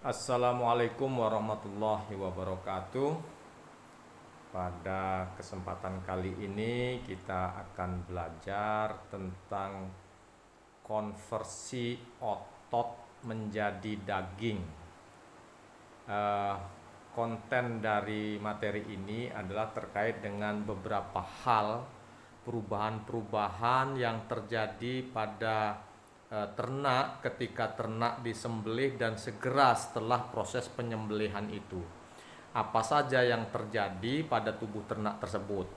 Assalamualaikum warahmatullahi wabarakatuh. Pada kesempatan kali ini kita akan belajar tentang konversi otot menjadi daging. Eh, Konten dari materi ini adalah terkait dengan beberapa hal perubahan-perubahan yang terjadi pada ternak ketika ternak disembelih dan segera setelah proses penyembelihan itu. Apa saja yang terjadi pada tubuh ternak tersebut.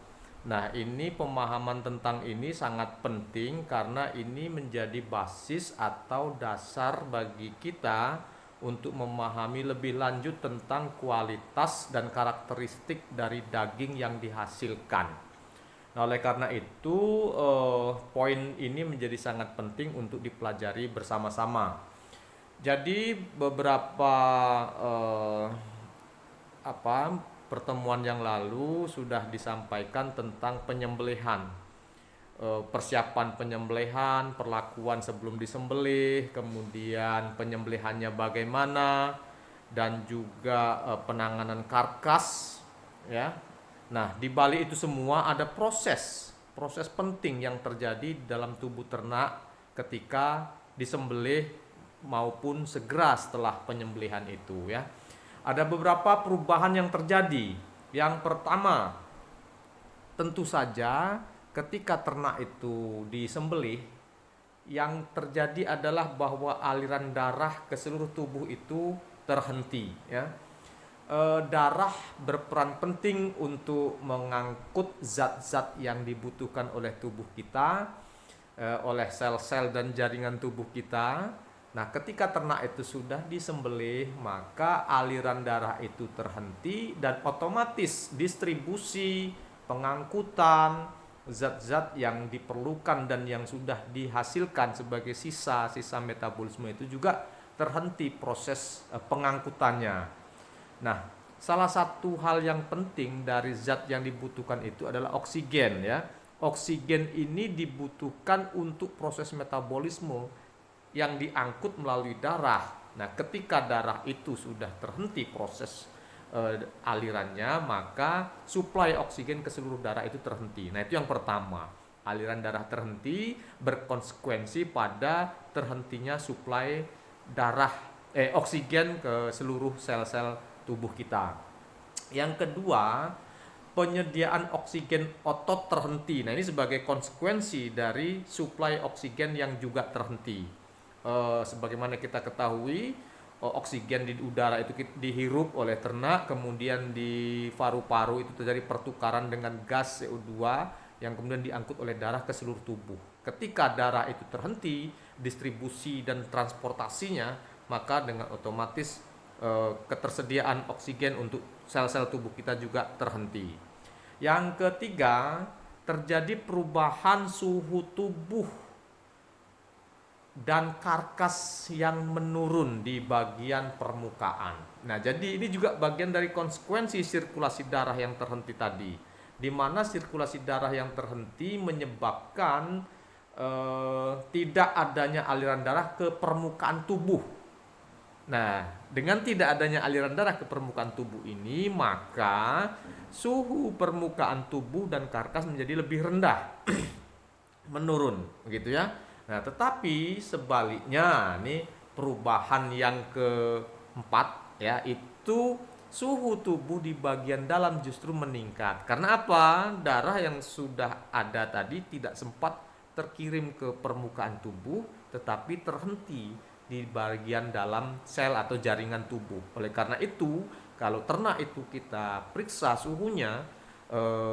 Nah, ini pemahaman tentang ini sangat penting karena ini menjadi basis atau dasar bagi kita untuk memahami lebih lanjut tentang kualitas dan karakteristik dari daging yang dihasilkan. Nah, oleh karena itu, poin ini menjadi sangat penting untuk dipelajari bersama-sama. Jadi beberapa eh, pertemuan yang lalu sudah disampaikan tentang penyembelihan, persiapan penyembelihan, perlakuan sebelum disembelih, kemudian penyembelihannya bagaimana, dan juga penanganan karkas, ya. Nah, di balik itu semua ada proses penting yang terjadi dalam tubuh ternak ketika disembelih maupun segera setelah penyembelihan itu, ya. Ada beberapa perubahan yang terjadi. Yang pertama, tentu saja ketika ternak itu disembelih, yang terjadi adalah bahwa aliran darah ke seluruh tubuh itu terhenti, ya. Darah berperan penting untuk mengangkut zat-zat yang dibutuhkan oleh tubuh kita, oleh sel-sel dan jaringan tubuh kita. Nah, ketika ternak itu sudah disembelih, maka aliran darah itu terhenti dan otomatis distribusi, pengangkutan zat-zat yang diperlukan dan yang sudah dihasilkan sebagai sisa-sisa metabolisme itu juga terhenti proses pengangkutannya. Nah, salah satu hal yang penting dari zat yang dibutuhkan itu adalah oksigen, ya. Oksigen ini dibutuhkan untuk proses metabolisme yang diangkut melalui darah. Nah, ketika darah itu sudah terhenti proses alirannya, maka suplai oksigen ke seluruh darah itu terhenti. Nah, itu yang pertama. Aliran darah terhenti berkonsekuensi pada terhentinya suplai darah oksigen ke seluruh sel-sel tubuh kita. Yang kedua, penyediaan oksigen otot terhenti. Nah, ini sebagai konsekuensi dari suplai oksigen yang juga terhenti. Sebagaimana kita ketahui, oksigen di udara itu dihirup oleh ternak, kemudian di paru-paru itu terjadi pertukaran dengan gas CO2 yang kemudian diangkut oleh darah ke seluruh tubuh. Ketika darah itu terhenti, distribusi dan transportasinya, maka dengan otomatis ketersediaan oksigen untuk sel-sel tubuh kita juga terhenti. Yang ketiga, terjadi perubahan suhu tubuh dan karkas yang menurun di bagian permukaan. Nah, jadi ini juga bagian dari konsekuensi sirkulasi darah yang terhenti tadi, di mana sirkulasi darah yang terhenti menyebabkan tidak adanya aliran darah ke permukaan tubuh. Nah, dengan tidak adanya aliran darah ke permukaan tubuh ini, maka suhu permukaan tubuh dan karkas menjadi lebih rendah, menurun, begitu ya. Nah, tetapi sebaliknya, nih perubahan yang keempat, ya, itu suhu tubuh di bagian dalam justru meningkat. Karena apa? Darah yang sudah ada tadi tidak sempat terkirim ke permukaan tubuh, tetapi terhenti di bagian dalam sel atau jaringan tubuh. Oleh karena itu, kalau ternak itu kita periksa suhunya,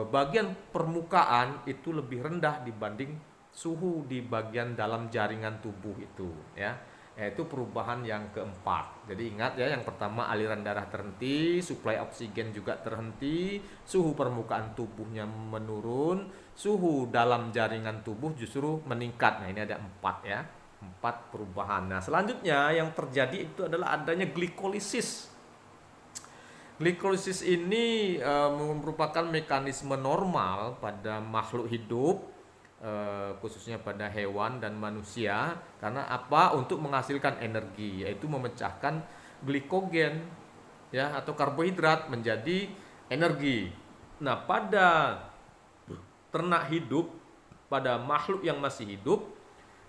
bagian permukaan itu lebih rendah dibanding suhu di bagian dalam jaringan tubuh itu, ya. Yaitu perubahan yang keempat. Jadi ingat ya, yang pertama aliran darah terhenti, suplai oksigen juga terhenti, suhu permukaan tubuhnya menurun, suhu dalam jaringan tubuh justru meningkat. Nah, ini ada empat, ya. Empat perubahan. Nah, selanjutnya yang terjadi itu adalah adanya glikolisis. Glikolisis ini merupakan mekanisme normal pada makhluk hidup, khususnya pada hewan dan manusia. Karena apa? Untuk menghasilkan energi, yaitu memecahkan glikogen ya atau karbohidrat menjadi energi. Nah, pada ternak hidup, pada makhluk yang masih hidup,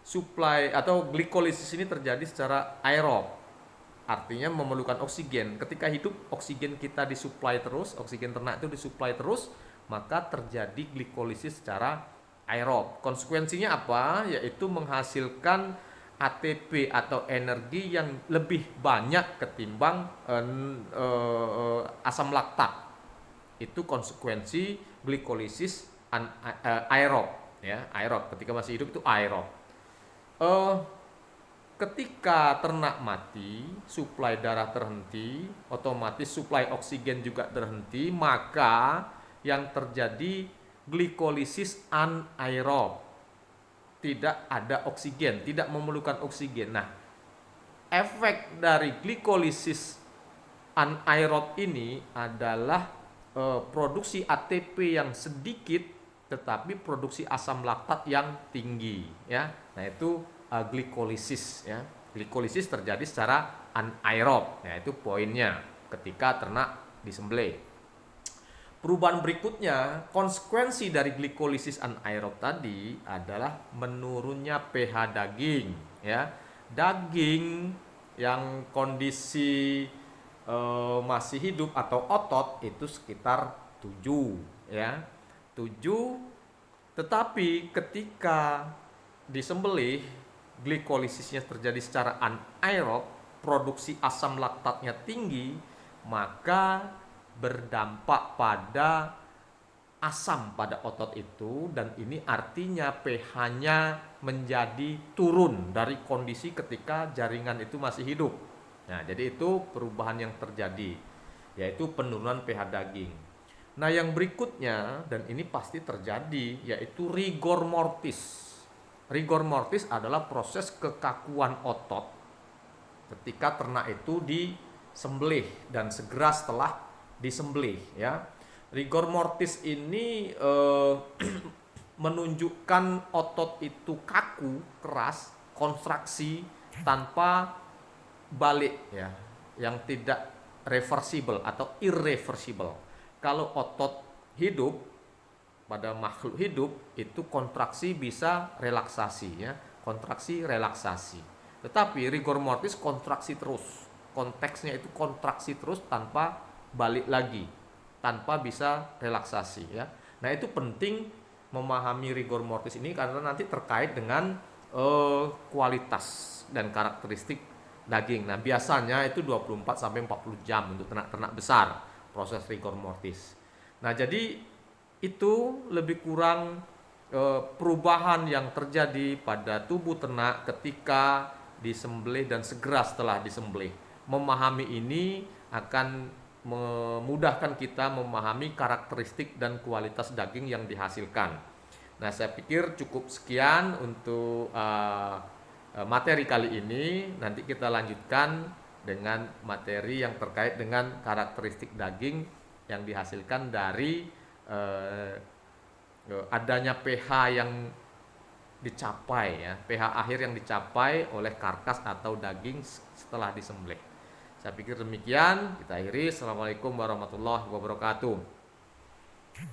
suplai atau glikolisis ini terjadi secara aerob. Artinya memerlukan oksigen. Ketika hidup, oksigen kita disuplai terus, oksigen ternak itu disuplai terus, maka terjadi glikolisis secara aerob. Konsekuensinya apa? Yaitu menghasilkan ATP atau energi yang lebih banyak ketimbang asam laktat. Itu konsekuensi glikolisis aerob ya, aerob. Ketika masih hidup itu aerob. Ketika ternak mati, suplai darah terhenti, otomatis suplai oksigen juga terhenti, maka yang terjadi glikolisis anaerob. Tidak ada oksigen, tidak memerlukan oksigen. Nah, efek dari glikolisis anaerob ini adalah produksi ATP yang sedikit tetapi produksi asam laktat yang tinggi ya. Nah, itu glikolisis ya. Glikolisis terjadi secara anaerob. Nah, itu poinnya ketika ternak disembelih. Perubahan berikutnya, konsekuensi dari glikolisis anaerob tadi adalah menurunnya pH daging ya. Daging yang kondisi masih hidup atau otot itu sekitar 7 ya. 7, tetapi ketika disembelih glikolisisnya terjadi secara anaerob, produksi asam laktatnya tinggi, maka berdampak pada asam pada otot itu, dan ini artinya pH-nya menjadi turun dari kondisi ketika jaringan itu masih hidup. Nah, jadi itu perubahan yang terjadi, yaitu penurunan pH daging. Nah, yang berikutnya, dan ini pasti terjadi, yaitu rigor mortis. Rigor mortis adalah proses kekakuan otot ketika ternak itu disembelih dan segera setelah disembelih ya. Rigor mortis ini menunjukkan otot itu kaku, keras, kontraksi tanpa balik ya, yang tidak reversible atau irreversible. Kalau otot hidup pada makhluk hidup itu kontraksi bisa relaksasi ya, kontraksi relaksasi. Tetapi rigor mortis kontraksi terus. Konteksnya itu kontraksi terus tanpa balik lagi, tanpa bisa relaksasi ya. Nah, itu penting memahami rigor mortis ini karena nanti terkait dengan kualitas dan karakteristik daging. Nah, biasanya itu 24 sampai 40 jam untuk ternak-ternak besar proses rigor mortis. Nah, jadi itu lebih kurang perubahan yang terjadi pada tubuh ternak ketika disembelih dan segera setelah disembelih. Memahami ini akan memudahkan kita memahami karakteristik dan kualitas daging yang dihasilkan. Nah, saya pikir cukup sekian untuk materi kali ini. Nanti kita lanjutkan dengan materi yang terkait dengan karakteristik daging yang dihasilkan dari adanya pH yang dicapai ya, pH akhir yang dicapai oleh karkas atau daging setelah disembelih. Saya pikir demikian, kita akhiri. Assalamualaikum warahmatullahi wabarakatuh.